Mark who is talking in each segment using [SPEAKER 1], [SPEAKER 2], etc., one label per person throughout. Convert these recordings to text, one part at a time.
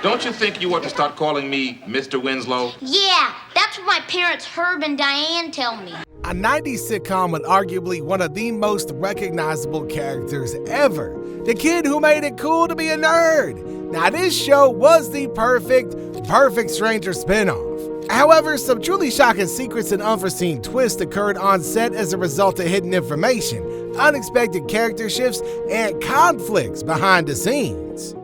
[SPEAKER 1] Don't you think you ought to start calling me Mr. Winslow?
[SPEAKER 2] Yeah, that's what my parents Herb and Diane tell me.
[SPEAKER 3] A 90s sitcom with arguably one of the most recognizable characters ever. The kid who made it cool to be a nerd. Now this show was the perfect Stranger spinoff. However, some truly shocking secrets and unforeseen twists occurred on set as a result of hidden information, unexpected character shifts, and conflicts behind the scenes.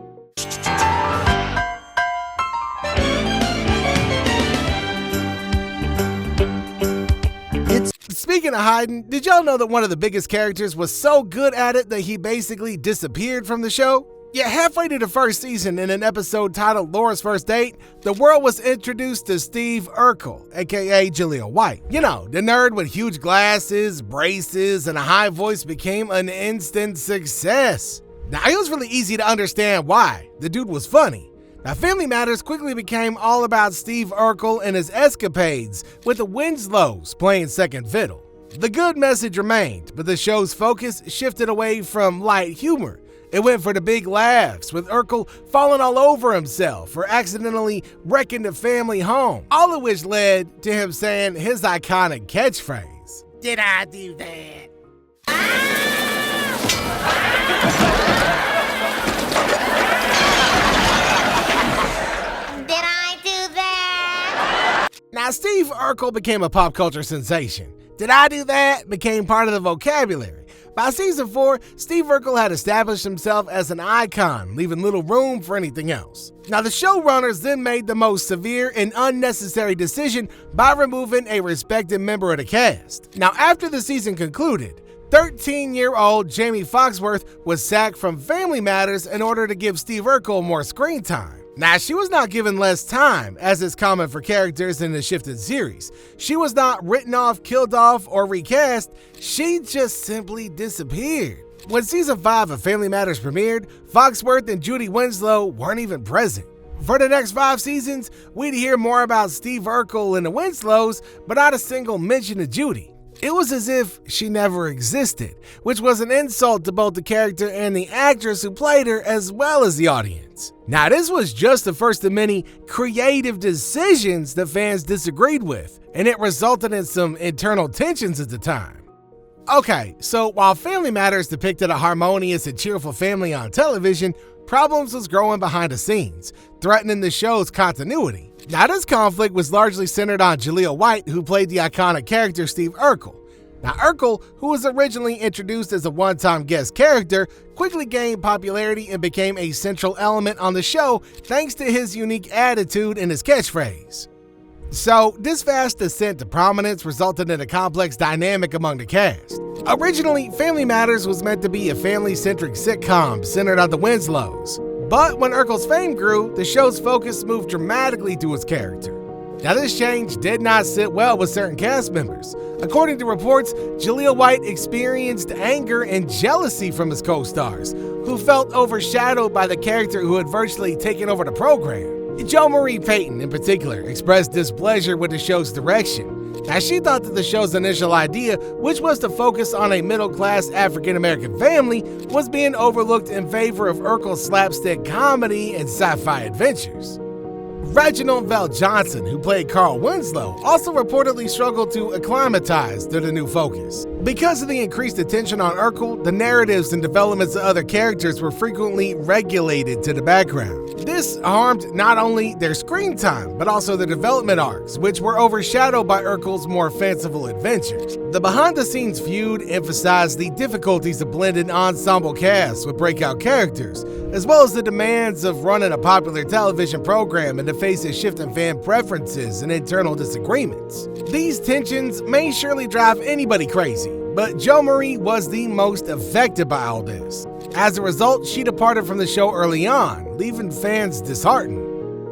[SPEAKER 3] Speaking of hiding, did y'all know that one of the biggest characters was so good at it that he basically disappeared from the show? Yeah, halfway through the first season, in an episode titled Laura's First Date, the world was introduced to Steve Urkel, aka Jaleel White. You know, the nerd with huge glasses, braces, and a high voice became an instant success. Now, it was really easy to understand why. The dude was funny. Now, Family Matters quickly became all about Steve Urkel and his escapades, with the Winslows playing second fiddle. The good message remained, but the show's focus shifted away from light humor. It went for the big laughs, with Urkel falling all over himself for accidentally wrecking the family home, all of which led to him saying his iconic catchphrase, "Did I do that?" Now, Steve Urkel became a pop culture sensation. Did I do that? Became part of the vocabulary. By season 4, Steve Urkel had established himself as an icon, leaving little room for anything else. Now, the showrunners then made the most severe and unnecessary decision by removing a respected member of the cast. Now, after the season concluded, 13-year-old Jamie Foxworth was sacked from Family Matters in order to give Steve Urkel more screen time. Now, she was not given less time, as is common for characters in the shifted series. She was not written off, killed off, or recast. She just simply disappeared. When season 5 of Family Matters premiered, Foxworth and Judy Winslow weren't even present. For the next 5 seasons, we'd hear more about Steve Urkel and the Winslows, but not a single mention of Judy. It was as if she never existed, which was an insult to both the character and the actress who played her, as well as the audience. Now, this was just the first of many creative decisions that fans disagreed with, and it resulted in some internal tensions at the time. Okay, so while Family Matters depicted a harmonious and cheerful family on television, problems was growing behind the scenes, threatening the show's continuity. Now, this conflict was largely centered on Jaleel White, who played the iconic character Steve Urkel. Now, Urkel, who was originally introduced as a one-time guest character, quickly gained popularity and became a central element on the show thanks to his unique attitude and his catchphrase. So, this fast ascent to prominence resulted in a complex dynamic among the cast. Originally, Family Matters was meant to be a family-centric sitcom centered on the Winslows. But when Urkel's fame grew, the show's focus moved dramatically to his character. Now, this change did not sit well with certain cast members. According to reports, Jaleel White experienced anger and jealousy from his co-stars, who felt overshadowed by the character who had virtually taken over the program. Jo Marie Payton, in particular, expressed displeasure with the show's direction. Now, she thought that the show's initial idea, which was to focus on a middle-class African-American family, was being overlooked in favor of Urkel's slapstick comedy and sci-fi adventures. Reginald VelJohnson, who played Carl Winslow, also reportedly struggled to acclimatize to the new focus. Because of the increased attention on Urkel, the narratives and developments of other characters were frequently regulated to the background. This harmed not only their screen time, but also their development arcs, which were overshadowed by Urkel's more fanciful adventures. The behind-the-scenes feud emphasized the difficulties of blending ensemble casts with breakout characters, as well as the demands of running a popular television program in the face of shifting fan preferences and internal disagreements. These tensions may surely drive anybody crazy, but Jo Marie was the most affected by all this. As a result, she departed from the show early on, leaving fans disheartened.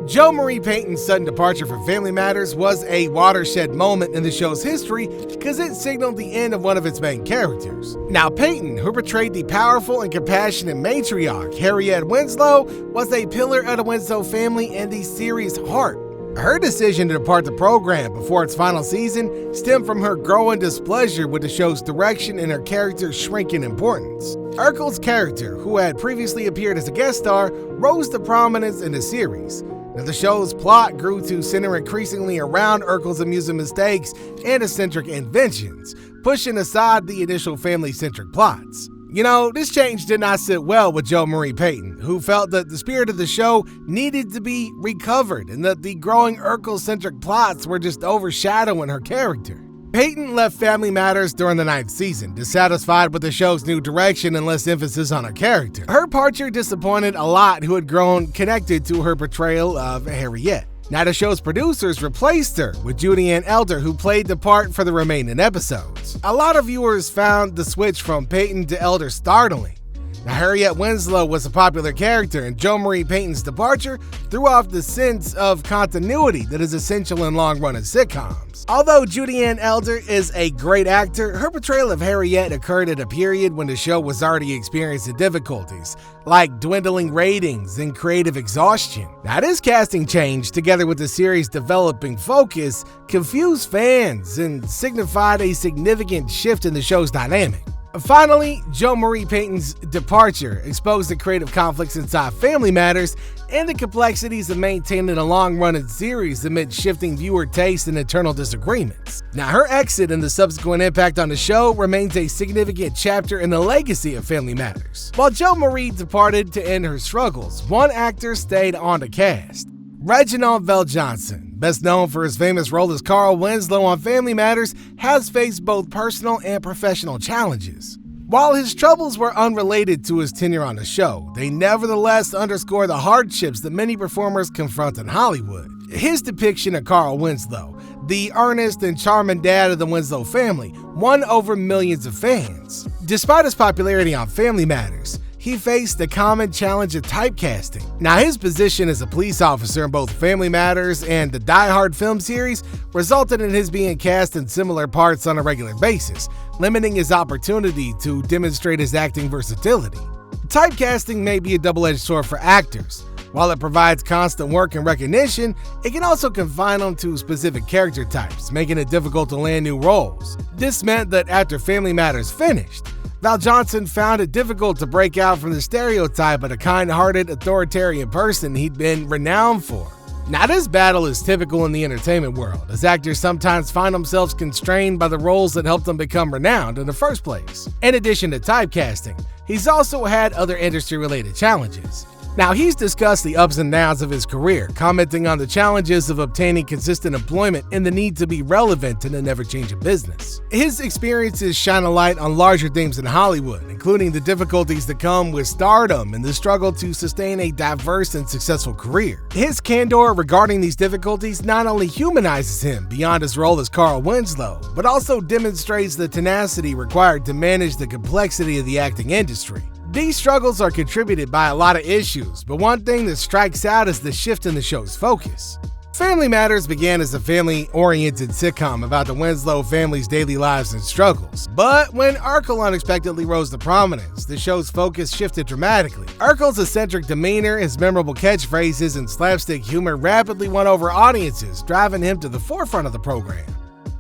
[SPEAKER 3] Jo Marie Payton's sudden departure from Family Matters was a watershed moment in the show's history because it signaled the end of one of its main characters. Now, Payton, who portrayed the powerful and compassionate matriarch Harriet Winslow, was a pillar of the Winslow family and the series' heart. Her decision to depart the program before its final season stemmed from her growing displeasure with the show's direction and her character's shrinking importance. Urkel's character, who had previously appeared as a guest star, rose to prominence in the series. Now, the show's plot grew to center increasingly around Urkel's amusing mistakes and eccentric inventions, pushing aside the initial family-centric plots. You know, this change did not sit well with Jo Marie Payton, who felt that the spirit of the show needed to be recovered and that the growing Urkel-centric plots were just overshadowing her character. Payton left Family Matters during the 9th season, dissatisfied with the show's new direction and less emphasis on her character. Her departure disappointed a lot who had grown connected to her portrayal of Harriet. Now, the show's producers replaced her with Judy Ann Elder, who played the part for the remaining episodes. A lot of viewers found the switch from Payton to Elder startling. Now, Harriet Winslow was a popular character, and Jo Marie Payton's departure threw off the sense of continuity that is essential in long-running sitcoms. Although Judy Ann Elder is a great actor, her portrayal of Harriet occurred at a period when the show was already experiencing difficulties, like dwindling ratings and creative exhaustion. Now, this casting change, together with the series' developing focus, confused fans and signified a significant shift in the show's dynamic. Finally, Jo Marie Payton's departure exposed the creative conflicts inside Family Matters and the complexities of maintaining a long-running series amid shifting viewer tastes and internal disagreements. Now, her exit and the subsequent impact on the show remains a significant chapter in the legacy of Family Matters. While Jo Marie departed to end her struggles, one actor stayed on the cast. Reginald VelJohnson, best known for his famous role as Carl Winslow on Family Matters, has faced both personal and professional challenges. While his troubles were unrelated to his tenure on the show, they nevertheless underscore the hardships that many performers confront in Hollywood. His depiction of Carl Winslow, the earnest and charming dad of the Winslow family, won over millions of fans. Despite his popularity on Family Matters, he faced the common challenge of typecasting. Now, his position as a police officer in both Family Matters and the Die Hard film series resulted in his being cast in similar parts on a regular basis, limiting his opportunity to demonstrate his acting versatility. Typecasting may be a double-edged sword for actors. While it provides constant work and recognition, it can also confine them to specific character types, making it difficult to land new roles. This meant that after Family Matters finished, VelJohnson found it difficult to break out from the stereotype of the kind-hearted, authoritarian person he'd been renowned for. Now, this battle is typical in the entertainment world, as actors sometimes find themselves constrained by the roles that helped them become renowned in the first place. In addition to typecasting, he's also had other industry-related challenges. Now, he's discussed the ups and downs of his career, commenting on the challenges of obtaining consistent employment and the need to be relevant in an ever-changing business. His experiences shine a light on larger themes in Hollywood, including the difficulties that come with stardom and the struggle to sustain a diverse and successful career. His candor regarding these difficulties not only humanizes him beyond his role as Carl Winslow, but also demonstrates the tenacity required to manage the complexity of the acting industry. These struggles are contributed by a lot of issues, but one thing that strikes out is the shift in the show's focus. Family Matters began as a family-oriented sitcom about the Winslow family's daily lives and struggles. But when Urkel unexpectedly rose to prominence, the show's focus shifted dramatically. Urkel's eccentric demeanor, his memorable catchphrases, and slapstick humor rapidly won over audiences, driving him to the forefront of the program.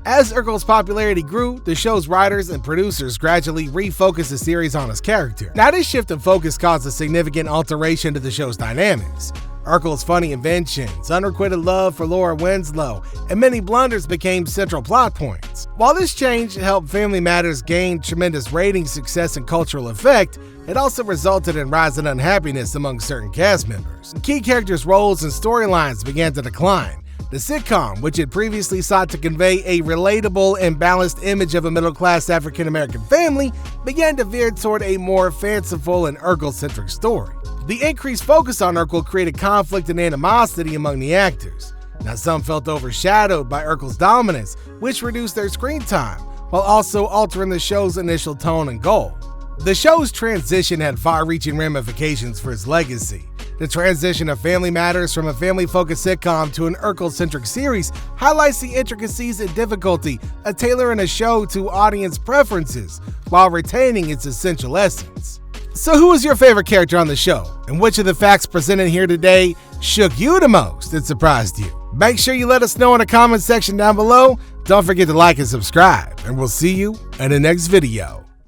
[SPEAKER 3] As Urkel's popularity grew, the show's writers and producers gradually refocused the series on his character. Now, this shift of focus caused a significant alteration to the show's dynamics. Urkel's funny inventions, unrequited love for Laura Winslow, and many blunders became central plot points. While this change helped Family Matters gain tremendous rating success and cultural effect, it also resulted in rising unhappiness among certain cast members. Key characters' roles and storylines began to decline. The sitcom, which had previously sought to convey a relatable and balanced image of a middle-class African-American family, began to veer toward a more fanciful and Urkel-centric story. The increased focus on Urkel created conflict and animosity among the actors. Now, some felt overshadowed by Urkel's dominance, which reduced their screen time, while also altering the show's initial tone and goal. The show's transition had far-reaching ramifications for its legacy. The transition of Family Matters from a family-focused sitcom to an Urkel-centric series highlights the intricacies and difficulty of tailoring a show to audience preferences while retaining its essential essence. So who was your favorite character on the show, and which of the facts presented here today shook you the most and surprised you? Make sure you let us know in the comment section down below. Don't forget to like and subscribe, and we'll see you in the next video.